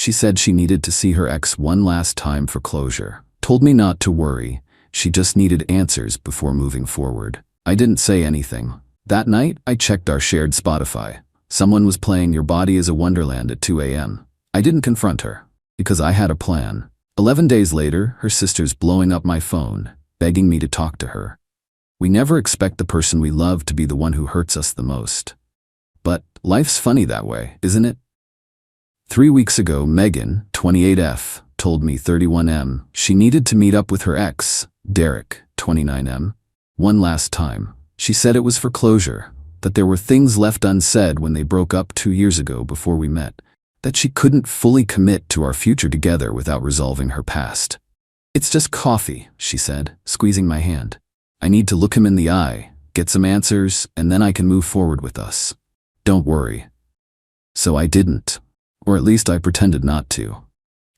She said she needed to see her ex one last time for closure. Told me not to worry. She just needed answers before moving forward. I didn't say anything. That night, I checked our shared Spotify. Someone was playing Your Body is a Wonderland at 2 a.m. I didn't confront her, because I had a plan. 11 days later, her sister's blowing up my phone, begging me to talk to her. We never expect the person we love to be the one who hurts us the most. But life's funny that way, isn't it? 3 weeks ago, Megan, 28F, told me 31M she needed to meet up with her ex, Derek, 29M, one last time. She said it was for closure, that there were things left unsaid when they broke up 2 years ago before we met, that she couldn't fully commit to our future together without resolving her past. It's just coffee, she said, squeezing my hand. I need to look him in the eye, get some answers, and then I can move forward with us. Don't worry. So I didn't. Or at least I pretended not to.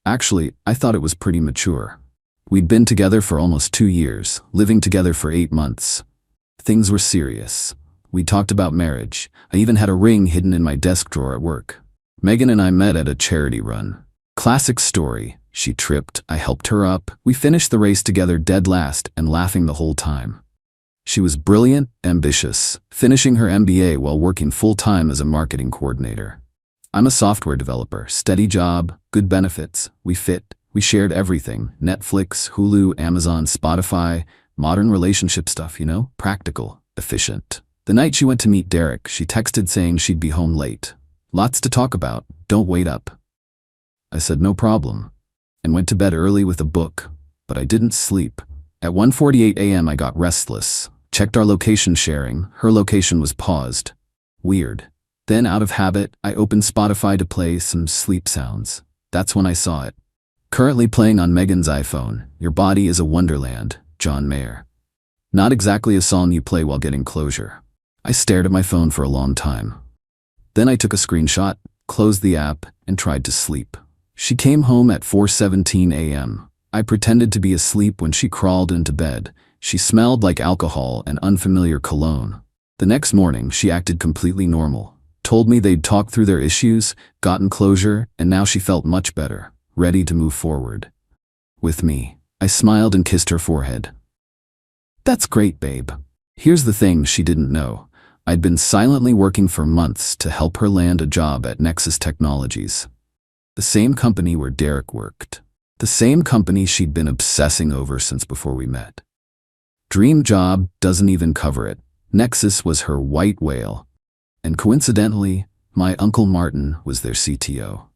Actually, I thought it was pretty mature. We'd been together for almost 2 years, living together for 8 months. Things were serious. We talked about marriage. I even had a ring hidden in my desk drawer at work. Megan and I met at a charity run. Classic story. She tripped, I helped her up. We finished the race together dead last and laughing the whole time. She was brilliant, ambitious, finishing her MBA while working full-time as a marketing coordinator. I'm a software developer, steady job, good benefits. We fit. We shared everything. Netflix, Hulu, Amazon, Spotify, modern relationship stuff, practical, efficient. The night she went to meet Derek, she texted saying she'd be home late. Lots to talk about. Don't wait up. I said no problem, and went to bed early with a book, but I didn't sleep. At 1:48 a.m. I got restless. Checked our location sharing. Her location was paused. Weird. Then, out of habit, I opened Spotify to play some sleep sounds. That's when I saw it. Currently playing on Megan's iPhone, Your Body is a Wonderland, John Mayer. Not exactly a song you play while getting closure. I stared at my phone for a long time. Then I took a screenshot, closed the app, and tried to sleep. She came home at 4:17 a.m. I pretended to be asleep when she crawled into bed. She smelled like alcohol and unfamiliar cologne. The next morning, she acted completely normal. Told me they'd talked through their issues, gotten closure, and now she felt much better, ready to move forward. With me, I smiled and kissed her forehead. That's great, babe. Here's the thing she didn't know. I'd been silently working for months to help her land a job at Nexus Technologies. The same company where Derek worked. The same company she'd been obsessing over since before we met. Dream job, doesn't even cover it. Nexus was her white whale. And coincidentally, my Uncle Martin was their CTO.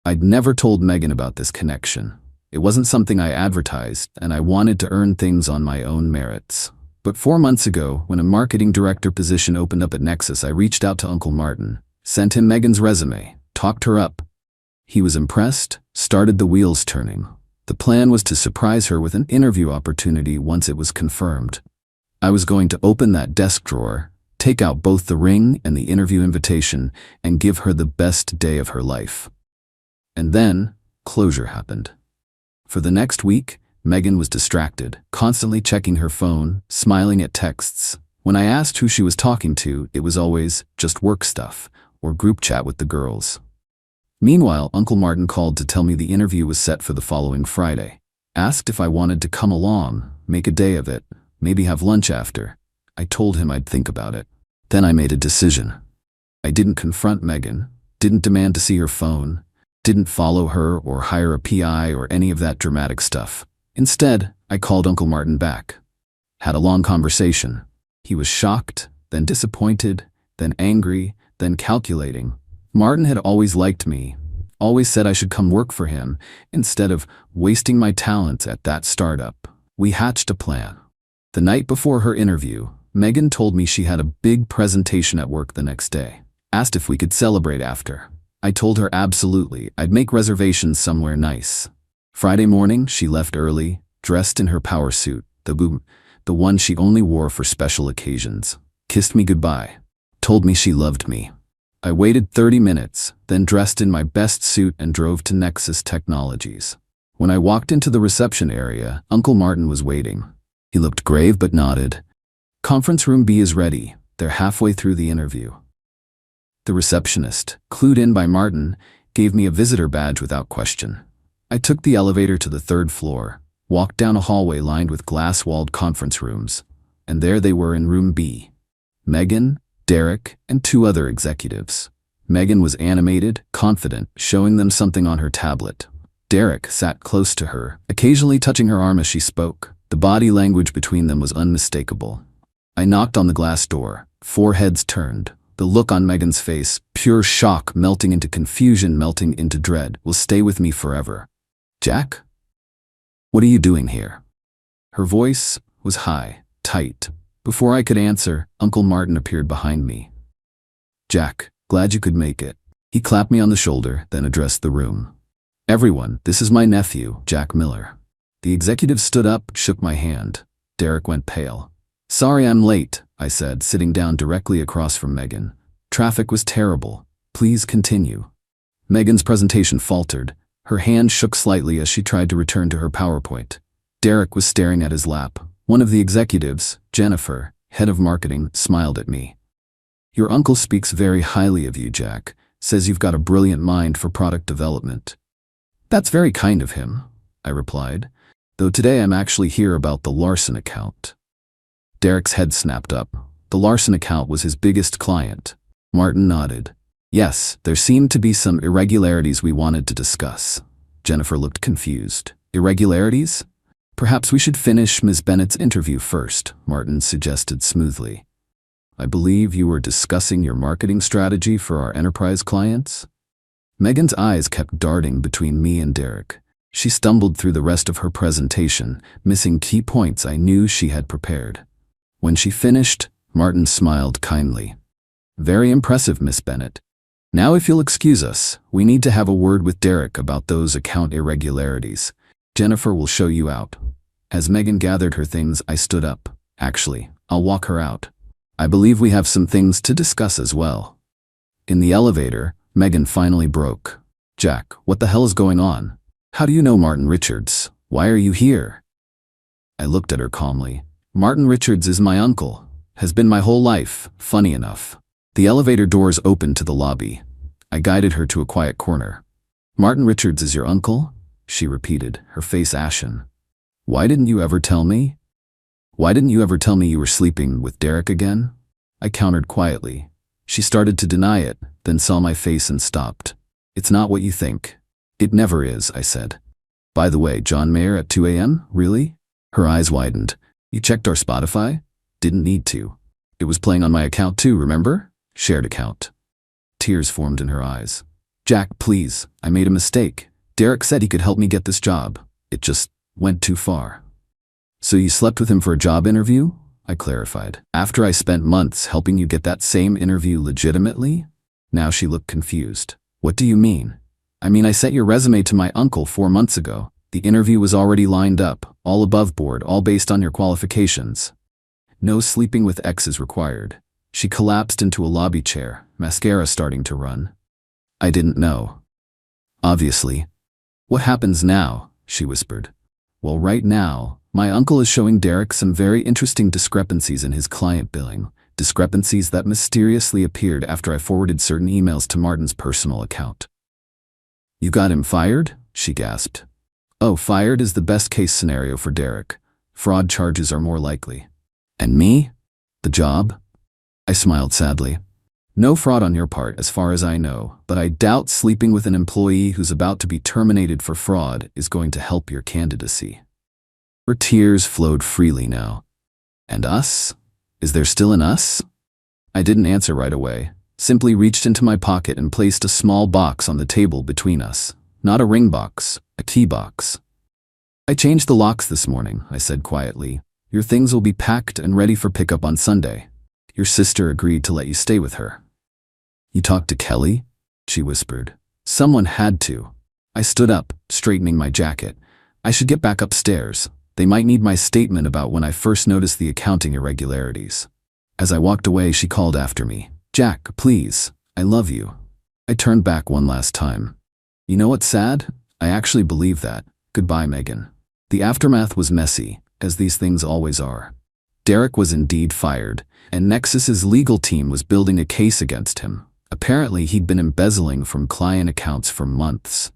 I'd never told Megan about this connection. It wasn't something I advertised, and I wanted to earn things on my own merits. But 4 months ago, when a marketing director position opened up at Nexus, I reached out to Uncle Martin, sent him Megan's resume, talked her up. He was impressed, started the wheels turning. The plan was to surprise her with an interview opportunity once it was confirmed. I was going to open that desk drawer, take out both the ring and the interview invitation, and give her the best day of her life. And then, closure happened. For the next week, Megan was distracted, constantly checking her phone, smiling at texts. When I asked who she was talking to, it was always just work stuff, or group chat with the girls. Meanwhile, Uncle Martin called to tell me the interview was set for the following Friday. Asked if I wanted to come along, make a day of it, maybe have lunch after. I told him I'd think about it. Then I made a decision. I didn't confront Megan, didn't demand to see her phone, didn't follow her or hire a PI or any of that dramatic stuff. Instead, I called Uncle Martin back. Had a long conversation. He was shocked, then disappointed, then angry, then calculating. Martin had always liked me, always said I should come work for him, instead of wasting my talents at that startup. We hatched a plan. The night before her interview, Megan told me she had a big presentation at work the next day. Asked if we could celebrate after. I told her absolutely, I'd make reservations somewhere nice. Friday morning, she left early, dressed in her power suit, the one she only wore for special occasions. Kissed me goodbye. Told me she loved me. I waited 30 minutes, then dressed in my best suit and drove to Nexus Technologies. When I walked into the reception area, Uncle Martin was waiting. He looked grave but nodded. Conference room B is ready. They're halfway through the interview. The receptionist, clued in by Martin, gave me a visitor badge without question. I took the elevator to the 3rd floor, walked down a hallway lined with glass-walled conference rooms, and there they were in room B. Megan, Derek, and 2 other executives. Megan was animated, confident, showing them something on her tablet. Derek sat close to her, occasionally touching her arm as she spoke. The body language between them was unmistakable. I knocked on the glass door. 4 heads turned. The look on Megan's face, pure shock melting into confusion, melting into dread, will stay with me forever. "Jack? What are you doing here?" Her voice was high, tight. Before I could answer, Uncle Martin appeared behind me. "Jack, glad you could make it." He clapped me on the shoulder, then addressed the room. "Everyone, this is my nephew, Jack Miller." The executive stood up, shook my hand. Derek went pale. "Sorry I'm late," I said, sitting down directly across from Megan. "Traffic was terrible. Please continue." Megan's presentation faltered. Her hand shook slightly as she tried to return to her PowerPoint. Derek was staring at his lap. One of the executives, Jennifer, head of marketing, smiled at me. "Your uncle speaks very highly of you, Jack. Says you've got a brilliant mind for product development." "That's very kind of him," I replied, "though today I'm actually here about the Larson account." Derek's head snapped up. The Larson account was his biggest client. Martin nodded. "Yes, there seemed to be some irregularities we wanted to discuss." Jennifer looked confused. "Irregularities? Perhaps we should finish Ms. Bennett's interview first," Martin suggested smoothly. "I believe you were discussing your marketing strategy for our enterprise clients?" Megan's eyes kept darting between me and Derek. She stumbled through the rest of her presentation, missing key points I knew she had prepared. When she finished, Martin smiled kindly. "Very impressive, Miss Bennett. Now if you'll excuse us, we need to have a word with Derek about those account irregularities. Jennifer will show you out." As Megan gathered her things, I stood up. "Actually, I'll walk her out. I believe we have some things to discuss as well." In the elevator, Megan finally broke. "Jack, what the hell is going on? How do you know Martin Richards? Why are you here?" I looked at her calmly. "Martin Richards is my uncle. Has been my whole life, funny enough." The elevator doors opened to the lobby. I guided her to a quiet corner. "Martin Richards is your uncle?" she repeated, her face ashen. "Why didn't you ever tell me? Why didn't you ever tell me you were sleeping with Derek again?" I countered quietly. She started to deny it, then saw my face and stopped. "It's not what you think." "It never is," I said. "By the way, John Mayer at 2 a.m., really?" Her eyes widened. "You checked our Spotify?" "Didn't need to. It was playing on my account too, remember? Shared account." Tears formed in her eyes. "Jack, please, I made a mistake. Derek said he could help me get this job. It just went too far." "So you slept with him for a job interview?" I clarified. "After I spent months helping you get that same interview legitimately?" Now she looked confused. "What do you mean?" "I mean, I sent your resume to my uncle 4 months ago. The interview was already lined up, all above board, all based on your qualifications. No sleeping with exes required." She collapsed into a lobby chair, mascara starting to run. "I didn't know." "Obviously." "What happens now?" she whispered. "Well, right now, my uncle is showing Derek some very interesting discrepancies in his client billing, discrepancies that mysteriously appeared after I forwarded certain emails to Martin's personal account." "You got him fired?" she gasped. "Oh, fired is the best case scenario for Derek. Fraud charges are more likely." "And me? The job?" I smiled sadly. "No fraud on your part as far as I know, but I doubt sleeping with an employee who's about to be terminated for fraud is going to help your candidacy." Her tears flowed freely now. "And us? Is there still an us?" I didn't answer right away, simply reached into my pocket and placed a small box on the table between us. Not a ring box, a key box. "I changed the locks this morning," I said quietly. "Your things will be packed and ready for pickup on Sunday. Your sister agreed to let you stay with her." "You talked to Kelly?" she whispered. "Someone had to." I stood up, straightening my jacket. "I should get back upstairs. They might need my statement about when I first noticed the accounting irregularities." As I walked away, she called after me. "Jack, please, I love you." I turned back one last time. You know what's sad? I actually believe that. Goodbye, Megan. The aftermath was messy, as these things always are. Derek was indeed fired, and Nexus's legal team was building a case against him. Apparently, he'd been embezzling from client accounts for months.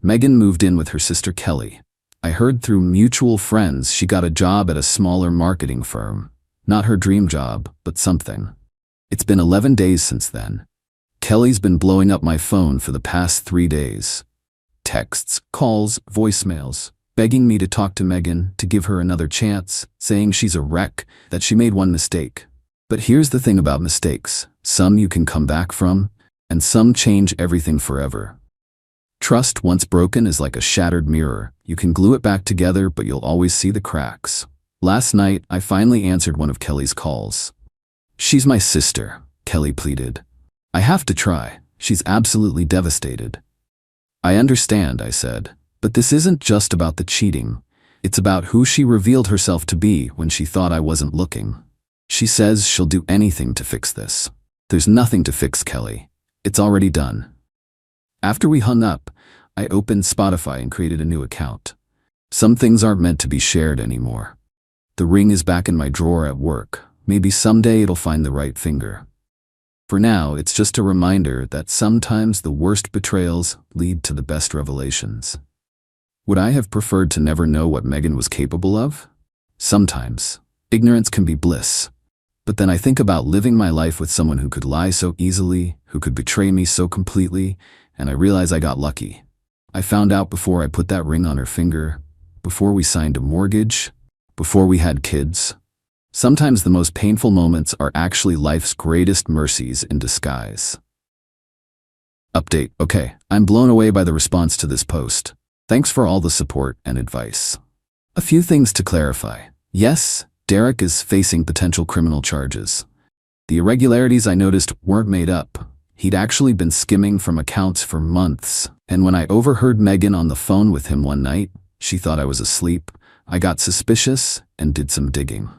Megan moved in with her sister Kelly. I heard through mutual friends she got a job at a smaller marketing firm. Not her dream job, but something. It's been 11 days since then. Kelly's been blowing up my phone for the past 3 days. Texts, calls, voicemails, begging me to talk to Megan, to give her another chance, saying she's a wreck, that she made one mistake. But here's the thing about mistakes. Some you can come back from, and some change everything forever. Trust once broken is like a shattered mirror. You can glue it back together, but you'll always see the cracks. Last night, I finally answered one of Kelly's calls. "She's my sister," Kelly pleaded. "I have to try. She's absolutely devastated." "I understand," I said, "but this isn't just about the cheating. It's about who she revealed herself to be when she thought I wasn't looking. She says she'll do anything to fix this." "There's nothing to fix, Kelly. It's already done." After we hung up, I opened Spotify and created a new account. Some things aren't meant to be shared anymore. The ring is back in my drawer at work. Maybe someday it'll find the right finger. For now, it's just a reminder that sometimes the worst betrayals lead to the best revelations. Would I have preferred to never know what Megan was capable of? Sometimes. Ignorance can be bliss. But then I think about living my life with someone who could lie so easily, who could betray me so completely, and I realize I got lucky. I found out before I put that ring on her finger, before we signed a mortgage, before we had kids. Sometimes the most painful moments are actually life's greatest mercies in disguise. Update. Okay, I'm blown away by the response to this post. Thanks for all the support and advice. A few things to clarify. Yes, Derek is facing potential criminal charges. The irregularities I noticed weren't made up. He'd actually been skimming from accounts for months, and when I overheard Megan on the phone with him one night, she thought I was asleep. I got suspicious and did some digging.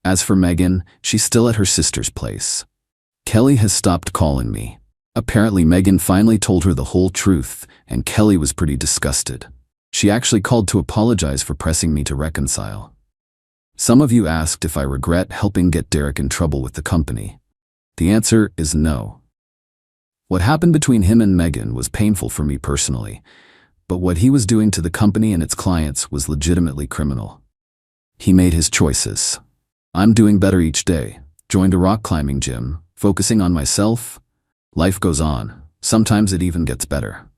As for Megan, she's still at her sister's place. Kelly has stopped calling me. Apparently Megan finally told her the whole truth, and Kelly was pretty disgusted. She actually called to apologize for pressing me to reconcile. Some of you asked if I regret helping get Derek in trouble with the company. The answer is no. What happened between him and Megan was painful for me personally, but what he was doing to the company and its clients was legitimately criminal. He made his choices. I'm doing better each day. Joined a rock climbing gym, focusing on myself. Life goes on. Sometimes it even gets better.